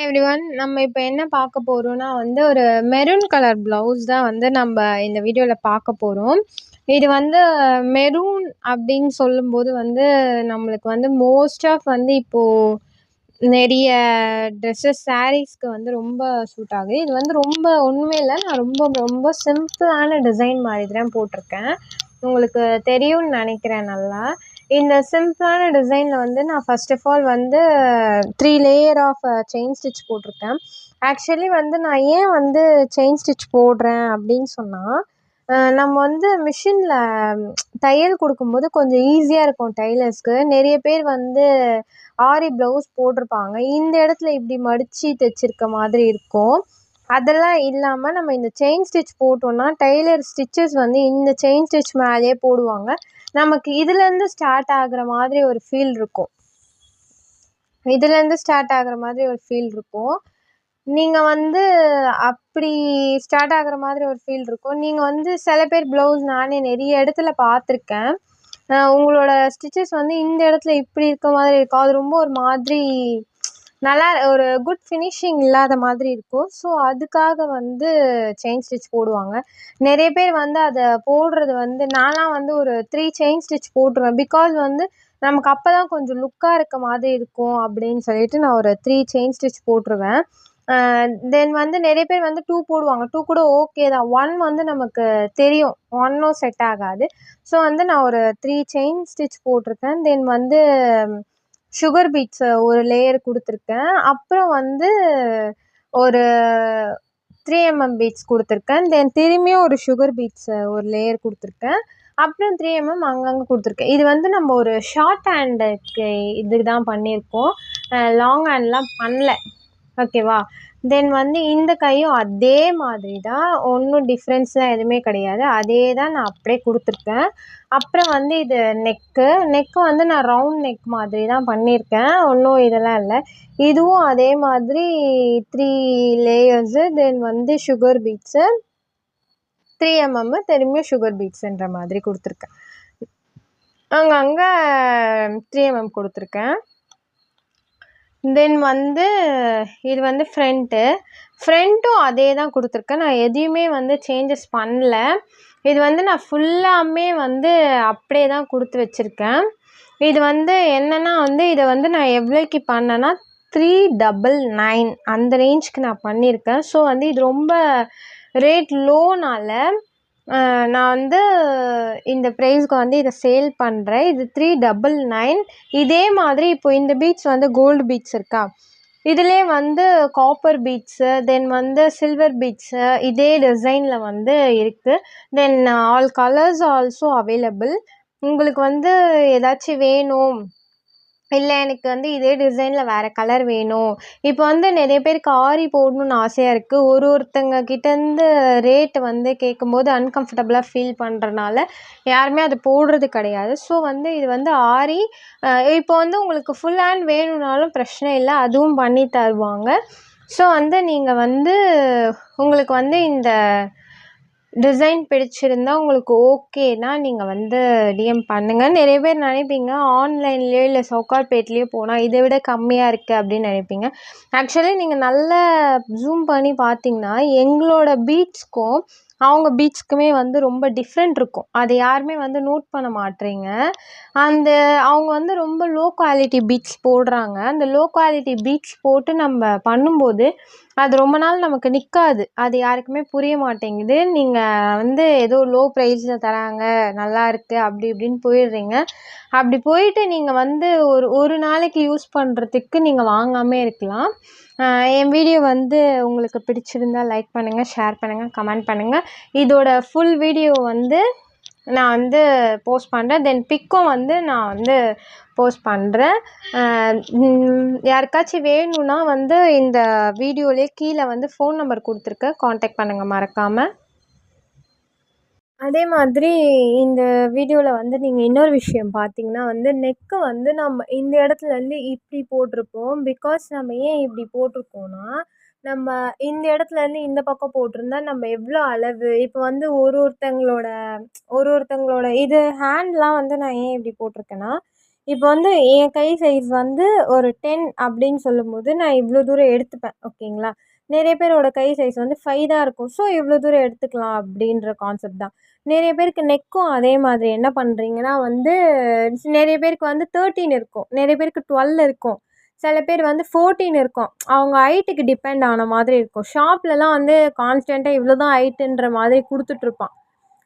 Everyone நம்ம இப்போ என்ன பார்க்க போறோம்னா ஒரு மெரூன் கலர் ப்ளவுஸ் தான் நம்ம இந்த வீடியோவில் பார்க்க போகிறோம். இது மெரூன் அப்படின்னு சொல்லும்போது நம்மளுக்கு மோஸ்ட் ஆஃப் இப்போது நிறைய ட்ரெஸ்ஸஸ் சாரீஸ்க்கு ரொம்ப சூட் ஆகுது. இது ரொம்ப ஒன்றுமே இல்லை, நான் ரொம்ப ரொம்ப சிம்பிளான டிசைன் மாதிரி தான் போட்டிருக்கேன். உங்களுக்கு தெரியும்னு நினைக்கிறேன். நல்லா இந்த சிம்பிளான டிசைனில் நான் first of all 3 layer of chain stitch போட்டிருக்கேன். ஆக்சுவலி நான் ஏன் செயின் ஸ்டிச் போடுறேன் அப்படின்னு சொன்னால், நம்ம மிஷினில் தையல் கொடுக்கும்போது கொஞ்சம் ஈஸியாக இருக்கும் டைலர்ஸ்க்கு. நிறைய பேர் ஆரி ப்ளவுஸ் போட்டிருப்பாங்க, இந்த இடத்துல இப்படி மடித்து தைச்சிருக்க மாதிரி இருக்கும். அதெல்லாம் இல்லாமல் நம்ம இந்த செயின் ஸ்டிச் போட்டோம்னா டைலர் ஸ்டிச்சஸ் இந்த செயின் ஸ்டிச் மேலேயே போடுவாங்க. நமக்கு இதுலேருந்து ஸ்டார்ட் ஆகுற மாதிரி ஒரு ஃபீல் இருக்கும். நீங்கள் அப்படி ஸ்டார்ட் ஆகுற மாதிரி ஒரு ஃபீல் இருக்கும். நீங்கள் சில பேர் ப்ளவுஸ் நானே நிறைய இடத்துல பார்த்துருக்கேன். உங்களோட ஸ்டிச்சஸ் இந்த இடத்துல இப்படி இருக்க மாதிரி இருக்கும். அது ரொம்ப ஒரு மாதிரி நல்லா ஒரு குட் ஃபினிஷிங் இல்லாத மாதிரி இருக்கும். ஸோ அதுக்காக செயின் ஸ்டிச் போடுவாங்க. நிறைய பேர் அதை போடுறது நான்லாம் ஒரு 3 செயின் ஸ்டிச் போட்டுருவேன். பிகாஸ் நமக்கு அப்போ தான் கொஞ்சம் லுக்காக இருக்க மாதிரி இருக்கும் அப்படின்னு சொல்லிட்டு நான் ஒரு 3 செயின் ஸ்டிச் போட்டுருவேன். தென் நிறைய பேர் 2 போடுவாங்க. 2 கூட ஓகே தான். 1 நமக்கு தெரியும், 1ம் செட் ஆகாது. ஸோ நான் ஒரு 3 செயின் ஸ்டிச் போட்டிருக்கேன். தென் சுகர் பீட்ஸ் ஒரு லேயர் கொடுத்துருக்கேன். அப்புறம் ஒரு 3mm பீட்ஸ் கொடுத்துருக்கேன். தென் திரும்பியும் ஒரு சுகர் பீட்ஸ் ஒரு லேயர் கொடுத்துருக்கேன். அப்புறம் 3mm அங்கங்கே கொடுத்துருக்கேன். இது நம்ம ஒரு ஷார்ட் ஹேண்டுக்கு இதுக்கு தான் பண்ணியிருக்கோம், லாங் ஹேண்ட்லாம் பண்ணல. ஓகேவா? தென் இந்த கையும் அதே மாதிரி தான், ஒன்றும் டிஃப்ரென்ஸ்லாம் எதுவுமே கிடையாது. அதே தான் நான் அப்படியே கொடுத்துருக்கேன். அப்புறம் இது நெக்கு நான் ரவுண்ட் நெக் மாதிரி தான் பண்ணியிருக்கேன், ஒன்றும் இதெல்லாம் இல்லை. இதுவும் அதே மாதிரி 3 லேயர்ஸு. தென் சுகர் பீட்ஸு 3mm, திரும்பியும் சுகர் பீட்ஸுன்ற மாதிரி கொடுத்துருக்கேன். அங்கங்கே 3mm கொடுத்துருக்கேன். தென் இது ஃப்ரண்ட்டும் அதே தான் கொடுத்துருக்கேன். நான் எதையுமே சேஞ்சஸ் பண்ணல. இது நான் ஃபுல்லாமே அப்படியே தான் கொடுத்து வச்சுருக்கேன். இது என்னென்னா இதை நான் எவ்வளோக்கு பண்ணேன்னா 399 அந்த ரேஞ்சுக்கு நான் பண்ணியிருக்கேன். ஸோ இது ரொம்ப ரேட் லோனால் நான் இந்த ப்ரைஸ்க்கு இதை சேல் பண்ணுறேன். இது 399. இதே மாதிரி இப்போ இந்த பீட்ஸ் கோல்டு பீட்ஸ் இருக்கா, இதிலே காப்பர் பீட்ஸு, தென் சில்வர் பீட்ஸு இதே டிசைனில் இருக்குது. Then all colours also available. உங்களுக்கு ஏதாச்சும் வேணும், இல்லை எனக்கு இதே டிசைனில் வேறு கலர் வேணும். இப்போ நிறைய பேருக்கு ஆரி போடணுன்னு ஆசையாக இருக்குது. ஒருத்தங்க கிட்டேருந்து ரேட்டு கேட்கும்போது அன்கம்ஃபர்டபுளாக ஃபீல் பண்ணுறனால யாருமே அது போடுறது கிடையாது. ஸோ இது ஆரி. இப்போ உங்களுக்கு ஃபுல் ஹேண்ட் வேணும்னாலும் பிரச்சனை இல்லை, அதுவும் பண்ணி தருவாங்க. ஸோ நீங்கள் உங்களுக்கு இந்த டிசைன் பிடிச்சிருந்தா உங்களுக்கு ஓகேனா நீங்கள் டிஎம் பண்ணுங்கள். நிறைய பேர் நினைப்பீங்க ஆன்லைன்லேயோ இல்லை சவுகார்பேட்லேயோ போனால் இதை விட கம்மியாக இருக்குது அப்படின்னு நினைப்பீங்க. ஆக்சுவலி நீங்கள் நல்லா ஜூம் பண்ணி பார்த்தீங்கன்னா எங்களோட பீட்ஸ்க்கும் அவங்க பீட்ஸ்க்குமே ரொம்ப டிஃப்ரெண்ட் இருக்கும். அது யாருமே நோட் பண்ண மாட்றீங்க. அவங்க ரொம்ப லோ குவாலிட்டி பீட்ஸ் போடுறாங்க. அந்த லோ குவாலிட்டி பீட்ஸ் போட்டு நம்ம பண்ணும்போது அது ரொம்ப நாள் நமக்கு நிற்காது. அது யாருக்குமே புரிய மாட்டேங்குது. நீங்கள் ஏதோ லோ ப்ரைஸில் தராங்க, நல்லா இருக்குது அப்படி இப்படின்னு போயிடுறீங்க. அப்படி போயிட்டு நீங்கள் ஒரு நாளைக்கு யூஸ் பண்ணுறதுக்கு நீங்கள் வாங்காமே இருக்கலாம். என் வீடியோ உங்களுக்கு பிடிச்சிருந்தா லைக் பண்ணுங்கள், ஷேர் பண்ணுங்கள், கமெண்ட் பண்ணுங்கள். இதோட ஃபுல் வீடியோ நான் போஸ்ட் பண்ணுறேன். தென் பிக்கும் நான் போஸ்ட் பண்ணுறேன். யாருக்காச்சும் வேணும்னா இந்த வீடியோலேயே கீழே ஃபோன் நம்பர் கொடுத்துருக்கேன், காண்டாக்ட் பண்ணுங்கள் மறக்காமல். அதே மாதிரி இந்த வீடியோவில் நீங்கள் இன்னொரு விஷயம் பார்த்தீங்கன்னா நெக்கு நம்ம இந்த இடத்துலேருந்து இப்படி போட்டிருப்போம். பிகாஸ் நம்ம ஏன் இப்படி போட்டிருக்கோன்னா, நம்ம இந்த இடத்துலேருந்து இந்த பக்கம் போட்டிருந்தா நம்ம எவ்வளோ அளவு இப்போ ஒருத்தங்களோட இது ஹேண்ட்லாம் நான் ஏன் இப்படி போட்டிருக்கேன்னா, இப்போ வந்து என் கை சைஸ் வந்து ஒரு 10 அப்படின்னு சொல்லும்போது, நான் இவ்வளோ தூரம் எடுத்துப்பேன். ஓகேங்களா? நெறைய பேரோட கை சைஸ் வந்து 5 தான் இருக்கும். ஸோ, இவ்வளோ தூரம் எடுத்துக்கலாம் அப்படின்ற கான்செப்ட் தான். நெறைய பேருக்கு நெக்கும் அதே மாதிரி என்ன பண்றீங்கன்னா வந்து, நெறைய பேருக்கு வந்து 13 இருக்கும். நெறைய பேருக்கு 12 இருக்கும். சில பேர் வந்து 14 இருக்கும். அவங்க ஹைட்டுக்கு டிபெண்ட் ஆன மாதிரி இருக்கும். ஷாப்லலாம் வந்து கான்ஸ்டன்ட்டா இவ்வளோ தான் ஹைட்டுன்ற மாதிரி குடுத்துட்ருப்பான்.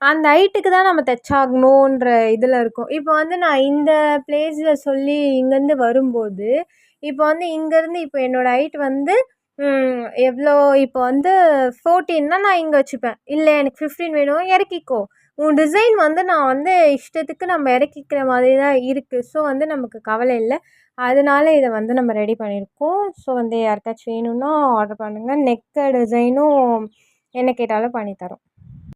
அந்த ஹைட்டுக்கு தான் நம்ம தச்சாகணுன்ற இதில இருக்கோம். இப்போ வந்து நான் இந்த பிளேஸ்ல சொல்லி இங்கேருந்து வரும்போது, இப்போ வந்து இங்கேருந்து இப்போ என்னோட ஹைட் வந்து எவ்வளோ இப்போ வந்து 14னா நான் இங்க வச்சுப்பேன். இல்ல எனக்கு 15 வேணும் இறக்கிக்கோ. உன் டிசைன் வந்து நான் வந்து இஷ்டத்துக்கு நம்ம இறக்கிக்கிற மாதிரி தான் இருக்கு. ஸோ வந்து நமக்கு கவலை இல்ல. அதனால இத வந்து நம்ம ரெடி பண்ணியிருக்கோம். ஸோ வந்து யாருக்காச்சும் வேணும்னா ஆர்டர் பண்ணுங்க. நெக் டிசைனும் என்ன கேட்டாலும் பண்ணி தரோம்.